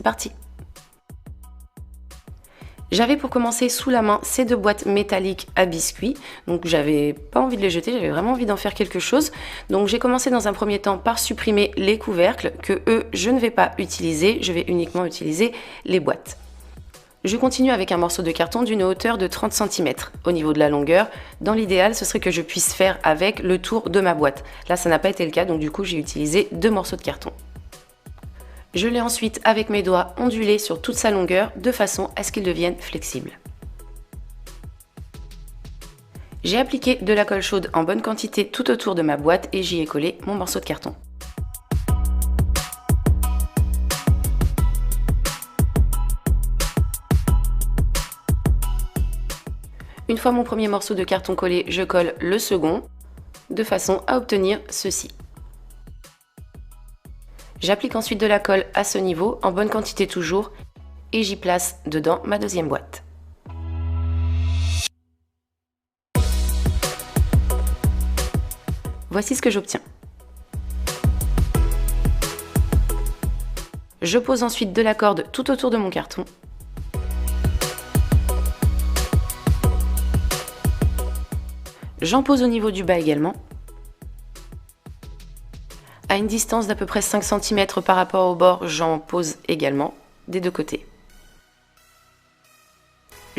c'est parti! J'avais pour commencer sous la main ces deux boîtes métalliques à biscuits, donc j'avais pas envie de les jeter, j'avais vraiment envie d'en faire quelque chose. Donc j'ai commencé dans un premier temps par supprimer les couvercles que eux je ne vais pas utiliser, je vais uniquement utiliser les boîtes. Je continue avec un morceau de carton d'une hauteur de 30 cm au niveau de la longueur. Dans l'idéal, ce serait que je puisse faire avec le tour de ma boîte. Là, ça n'a pas été le cas, donc du coup j'ai utilisé deux morceaux de carton. Je l'ai ensuite, avec mes doigts, ondulé sur toute sa longueur de façon à ce qu'il devienne flexible. J'ai appliqué de la colle chaude en bonne quantité tout autour de ma boîte et j'y ai collé mon morceau de carton. Une fois mon premier morceau de carton collé, je colle le second, de façon à obtenir ceci. J'applique ensuite de la colle à ce niveau, en bonne quantité toujours, et j'y place dedans ma deuxième boîte. Voici ce que j'obtiens. Je pose ensuite de la corde tout autour de mon carton. J'en pose au niveau du bas également, à une distance d'à peu près 5 cm par rapport au bord, j'en pose également des deux côtés.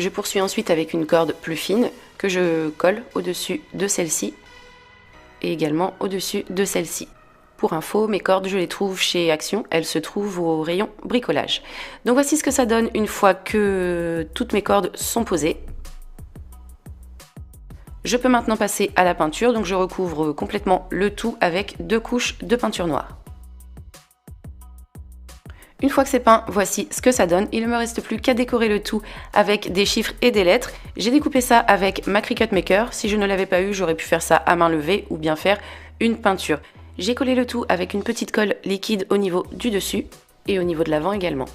Je poursuis ensuite avec une corde plus fine que je colle au-dessus de celle-ci et également au-dessus de celle-ci. Pour info, mes cordes, je les trouve chez Action, elles se trouvent au rayon bricolage. Donc voici ce que ça donne une fois que toutes mes cordes sont posées. Je peux maintenant passer à la peinture, donc je recouvre complètement le tout avec deux couches de peinture noire. Une fois que c'est peint, voici ce que ça donne. Il ne me reste plus qu'à décorer le tout avec des chiffres et des lettres. J'ai découpé ça avec ma Cricut Maker. Si je ne l'avais pas eu, j'aurais pu faire ça à main levée ou bien faire une peinture. J'ai collé le tout avec une petite colle liquide au niveau du dessus et au niveau de l'avant également.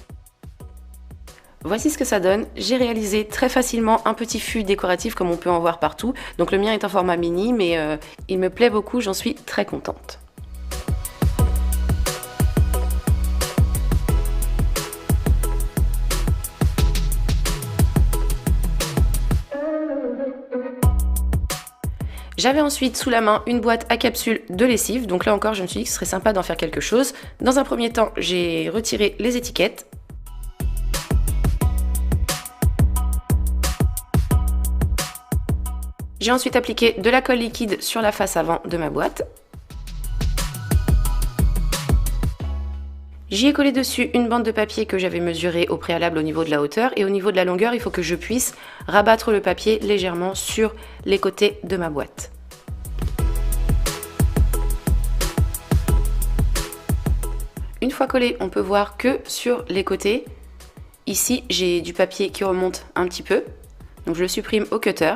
Voici ce que ça donne. J'ai réalisé très facilement un petit fût décoratif comme on peut en voir partout. Donc le mien est en format mini, mais il me plaît beaucoup, j'en suis très contente. J'avais ensuite sous la main une boîte à capsules de lessive. Donc là encore, je me suis dit que ce serait sympa d'en faire quelque chose. Dans un premier temps, j'ai retiré les étiquettes. J'ai ensuite appliqué de la colle liquide sur la face avant de ma boîte. J'y ai collé dessus une bande de papier que j'avais mesurée au préalable au niveau de la hauteur et au niveau de la longueur, il faut que je puisse rabattre le papier légèrement sur les côtés de ma boîte. Une fois collé, on peut voir que sur les côtés, ici j'ai du papier qui remonte un petit peu, donc je le supprime au cutter.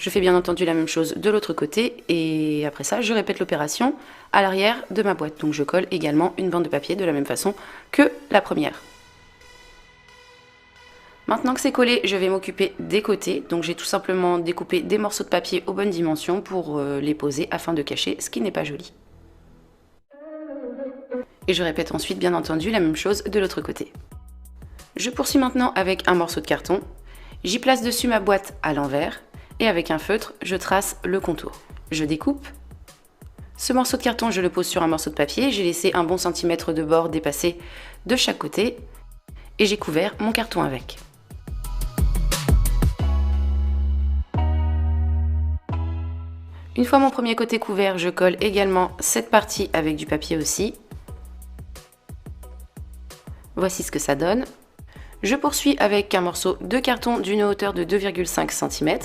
Je fais bien entendu la même chose de l'autre côté et après ça, je répète l'opération à l'arrière de ma boîte. Donc je colle également une bande de papier de la même façon que la première. Maintenant que c'est collé, je vais m'occuper des côtés. Donc j'ai tout simplement découpé des morceaux de papier aux bonnes dimensions pour les poser afin de cacher ce qui n'est pas joli. Et je répète ensuite bien entendu la même chose de l'autre côté. Je poursuis maintenant avec un morceau de carton. J'y place dessus ma boîte à l'envers. Et avec un feutre, je trace le contour. Je découpe. Ce morceau de carton, je le pose sur un morceau de papier. J'ai laissé un bon centimètre de bord dépasser de chaque côté. Et j'ai couvert mon carton avec. Une fois mon premier côté couvert, je colle également cette partie avec du papier aussi. Voici ce que ça donne. Je poursuis avec un morceau de carton d'une hauteur de 2,5 cm.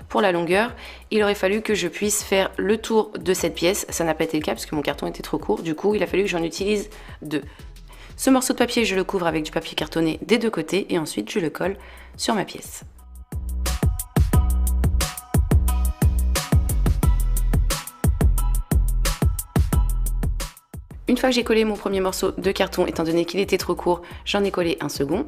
Pour la longueur, il aurait fallu que je puisse faire le tour de cette pièce. Ça n'a pas été le cas parce que mon carton était trop court. Du coup, il a fallu que j'en utilise deux. Ce morceau de papier, je le couvre avec du papier cartonné des deux côtés et ensuite je le colle sur ma pièce. Une fois que j'ai collé mon premier morceau de carton, étant donné qu'il était trop court, j'en ai collé un second.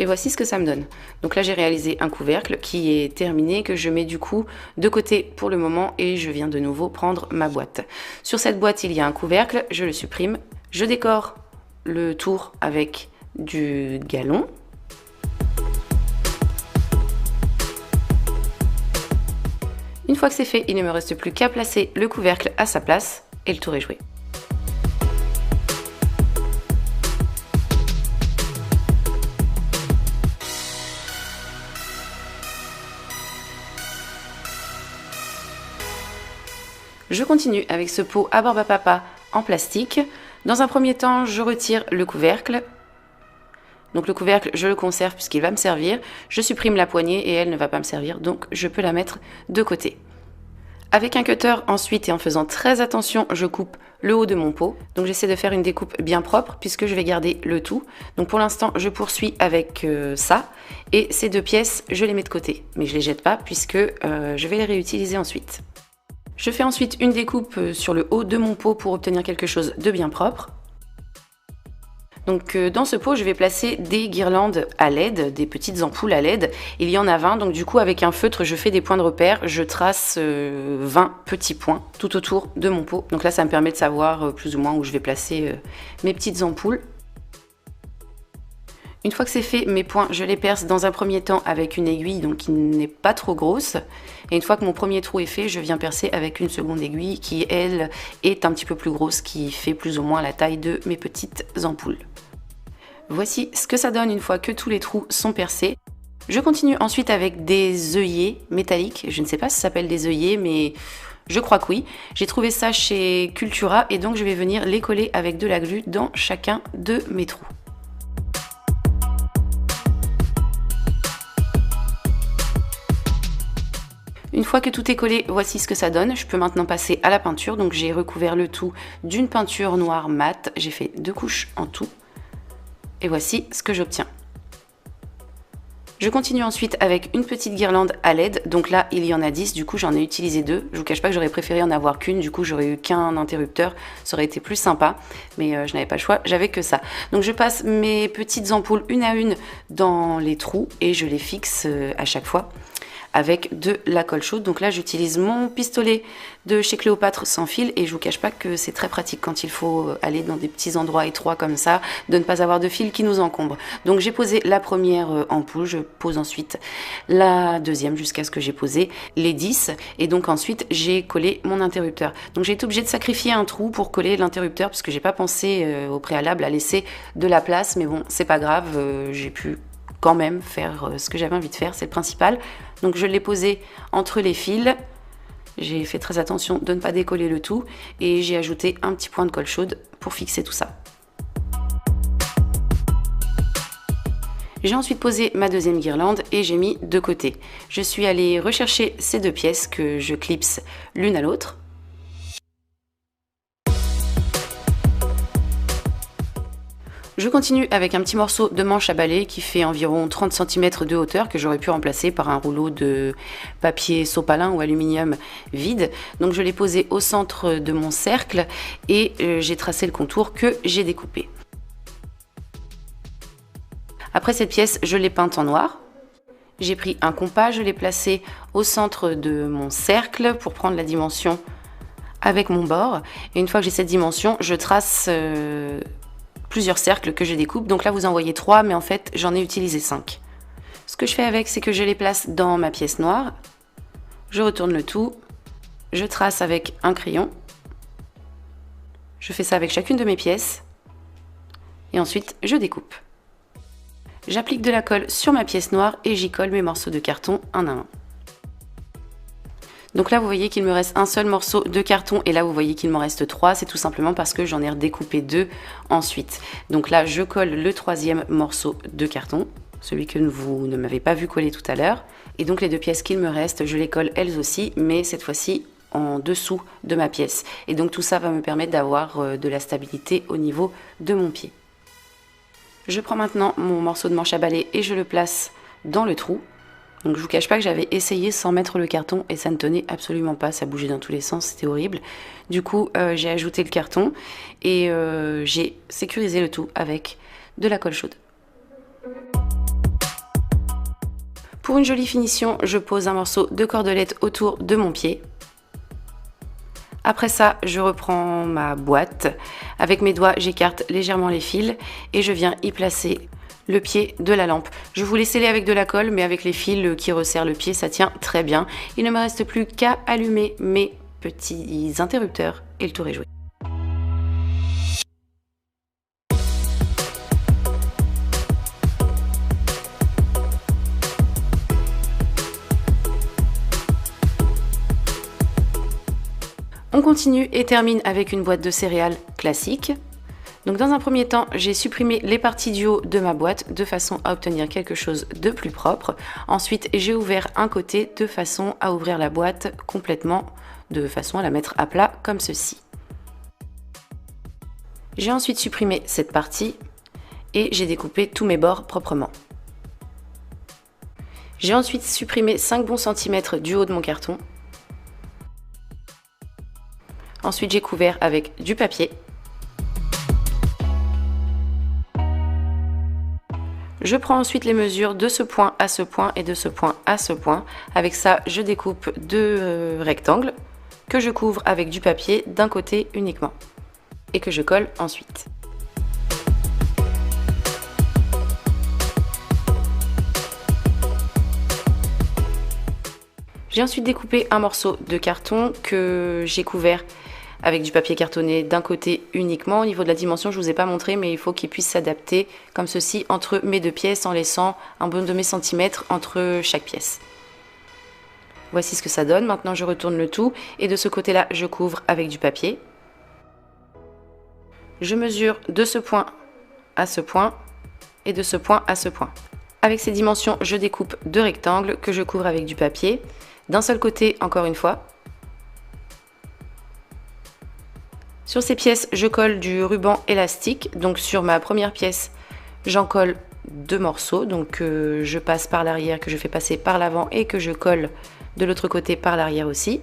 Et voici ce que ça me donne. Donc là j'ai réalisé un couvercle qui est terminé, que je mets du coup de côté pour le moment et je viens de nouveau prendre ma boîte. Sur cette boîte il y a un couvercle, je le supprime, je décore le tour avec du galon. Une fois que c'est fait, il ne me reste plus qu'à placer le couvercle à sa place et le tour est joué. Je continue avec ce pot à barbe à papa en plastique. Dans un premier temps, je retire le couvercle. Donc le couvercle, je le conserve puisqu'il va me servir. Je supprime la poignée et elle ne va pas me servir, donc je peux la mettre de côté. Avec un cutter ensuite et en faisant très attention, je coupe le haut de mon pot. Donc j'essaie de faire une découpe bien propre puisque je vais garder le tout. Donc pour l'instant, je poursuis avec ça. Et ces deux pièces, je les mets de côté. Mais je les jette pas puisque je vais les réutiliser ensuite. Je fais ensuite une découpe sur le haut de mon pot pour obtenir quelque chose de bien propre. Donc dans ce pot, je vais placer des guirlandes à LED, des petites ampoules à LED. Il y en a 20, donc du coup avec un feutre, je fais des points de repère. Je trace 20 petits points tout autour de mon pot. Donc là, ça me permet de savoir plus ou moins où je vais placer mes petites ampoules. Une fois que c'est fait, mes points, je les perce dans un premier temps avec une aiguille donc qui n'est pas trop grosse. Et une fois que mon premier trou est fait, je viens percer avec une seconde aiguille qui, elle, est un petit peu plus grosse, qui fait plus ou moins la taille de mes petites ampoules. Voici ce que ça donne une fois que tous les trous sont percés. Je continue ensuite avec des œillets métalliques. Je ne sais pas si ça s'appelle des œillets, mais je crois que oui. J'ai trouvé ça chez Cultura et donc je vais venir les coller avec de la glu dans chacun de mes trous. Une fois que tout est collé, voici ce que ça donne. Je peux maintenant passer à la peinture. Donc j'ai recouvert le tout d'une peinture noire mate. J'ai fait 2 couches en tout. Et voici ce que j'obtiens. Je continue ensuite avec une petite guirlande à LED. Donc là, il y en a 10. Du coup, j'en ai utilisé 2. Je vous cache pas que j'aurais préféré en avoir qu'une. Du coup, j'aurais eu qu'un interrupteur. Ça aurait été plus sympa. Mais je n'avais pas le choix. J'avais que ça. Donc je passe mes petites ampoules une à une dans les trous. Et je les fixe à chaque fois avec de la colle chaude. Donc là, j'utilise mon pistolet de chez Cléopâtre sans fil et je vous cache pas que c'est très pratique quand il faut aller dans des petits endroits étroits comme ça, de ne pas avoir de fil qui nous encombre. Donc j'ai posé la première ampoule, je pose ensuite la deuxième jusqu'à ce que j'ai posé les 10 et donc ensuite j'ai collé mon interrupteur. Donc j'ai été obligée de sacrifier un trou pour coller l'interrupteur parce que j'ai pas pensé au préalable à laisser de la place, mais bon, c'est pas grave, j'ai pu quand même faire ce que j'avais envie de faire, c'est le principal. Donc je l'ai posé entre les fils, j'ai fait très attention de ne pas décoller le tout et j'ai ajouté un petit point de colle chaude pour fixer tout ça. J'ai ensuite posé ma deuxième guirlande et j'ai mis de côté. Je suis allée rechercher ces deux pièces que je clipse l'une à l'autre. Je continue avec un petit morceau de manche à balai qui fait environ 30 cm de hauteur que j'aurais pu remplacer par un rouleau de papier sopalin ou aluminium vide. Donc je l'ai posé au centre de mon cercle et j'ai tracé le contour que j'ai découpé. Après cette pièce, je l'ai peinte en noir. J'ai pris un compas, je l'ai placé au centre de mon cercle pour prendre la dimension avec mon bord. Et une fois que j'ai cette dimension, je trace plusieurs cercles que je découpe. Donc là, vous en voyez 3, mais en fait, j'en ai utilisé 5. Ce que je fais avec, c'est que je les place dans ma pièce noire. Je retourne le tout. Je trace avec un crayon. Je fais ça avec chacune de mes pièces. Et ensuite, je découpe. J'applique de la colle sur ma pièce noire et j'y colle mes morceaux de carton un à un. Donc là, vous voyez qu'il me reste un seul morceau de carton et là, vous voyez qu'il m'en reste 3. C'est tout simplement parce que j'en ai redécoupé 2 ensuite. Donc là, je colle le 3e morceau de carton, celui que vous ne m'avez pas vu coller tout à l'heure. Et donc les 2 pièces qu'il me reste, je les colle elles aussi, mais cette fois-ci en dessous de ma pièce. Et donc tout ça va me permettre d'avoir de la stabilité au niveau de mon pied. Je prends maintenant mon morceau de manche à balai et je le place dans le trou. Donc je vous cache pas que j'avais essayé sans mettre le carton et ça ne tenait absolument pas, ça bougeait dans tous les sens, c'était horrible. Du coup j'ai ajouté le carton et j'ai sécurisé le tout avec de la colle chaude. Pour une jolie finition, je pose un morceau de cordelette autour de mon pied. Après ça, je reprends ma boîte. Avec mes doigts, j'écarte légèrement les fils et je viens y placer le pied de la lampe. Je voulais sceller avec de la colle, mais avec les fils qui resserrent le pied, ça tient très bien. Il ne me reste plus qu'à allumer mes petits interrupteurs et le tour est joué. On continue et termine avec une boîte de céréales classique. Donc dans un premier temps, j'ai supprimé les parties du haut de ma boîte de façon à obtenir quelque chose de plus propre. Ensuite, j'ai ouvert un côté de façon à ouvrir la boîte complètement, de façon à la mettre à plat comme ceci. J'ai ensuite supprimé cette partie et j'ai découpé tous mes bords proprement. J'ai ensuite supprimé 5 bons centimètres du haut de mon carton. Ensuite, j'ai couvert avec du papier. Je prends ensuite les mesures de ce point à ce point et de ce point à ce point. Avec ça, je découpe deux rectangles que je couvre avec du papier d'un côté uniquement et que je colle ensuite. J'ai ensuite découpé un morceau de carton que j'ai couvert avec du papier cartonné d'un côté uniquement. Au niveau de la dimension, je ne vous ai pas montré, mais il faut qu'il puisse s'adapter comme ceci entre mes deux pièces en laissant un bon demi-centimètre entre chaque pièce. Voici ce que ça donne. Maintenant, je retourne le tout et de ce côté-là, je couvre avec du papier. Je mesure de ce point à ce point et de ce point à ce point. Avec ces dimensions, je découpe deux rectangles que je couvre avec du papier. D'un seul côté, encore une fois. Sur ces pièces, je colle du ruban élastique. Donc sur ma première pièce, j'en colle deux morceaux. Donc je passe par l'arrière, que je fais passer par l'avant et que je colle de l'autre côté par l'arrière aussi.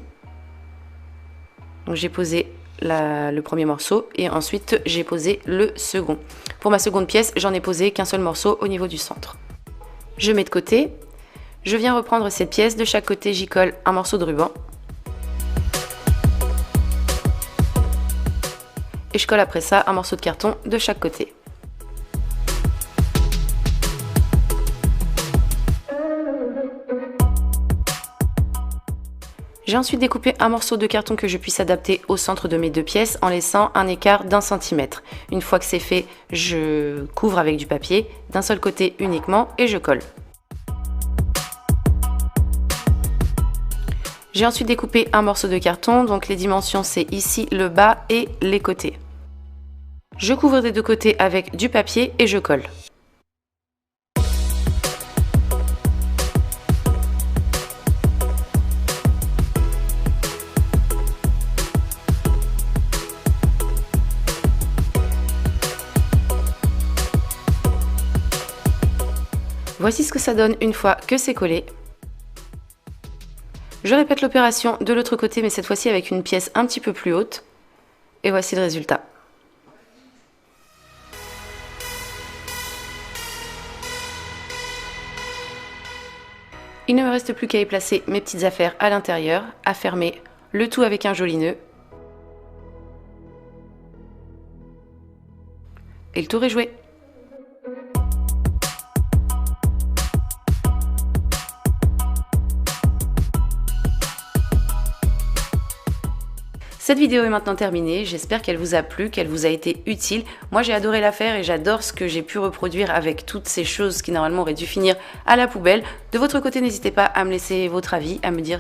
Donc j'ai posé le premier morceau et ensuite j'ai posé le second. Pour ma seconde pièce, j'en ai posé qu'un seul morceau au niveau du centre. Je mets de côté. Je viens reprendre cette pièce. De chaque côté, j'y colle un morceau de ruban. Et je colle après ça un morceau de carton de chaque côté. J'ai ensuite découpé un morceau de carton que je puisse adapter au centre de mes deux pièces en laissant un écart d'1 centimètre. Une fois que c'est fait, je couvre avec du papier d'un seul côté uniquement et je colle. J'ai ensuite découpé un morceau de carton, donc les dimensions c'est ici le bas et les côtés. Je couvre des deux côtés avec du papier et je colle. Voici ce que ça donne une fois que c'est collé. Je répète l'opération de l'autre côté, mais cette fois-ci avec une pièce un petit peu plus haute. Et voici le résultat. Il ne me reste plus qu'à y placer mes petites affaires à l'intérieur, à fermer le tout avec un joli nœud. Et le tour est joué. Cette vidéo est maintenant terminée, j'espère qu'elle vous a plu, qu'elle vous a été utile. Moi j'ai adoré la faire et j'adore ce que j'ai pu reproduire avec toutes ces choses qui normalement auraient dû finir à la poubelle. De votre côté, n'hésitez pas à me laisser votre avis, à me dire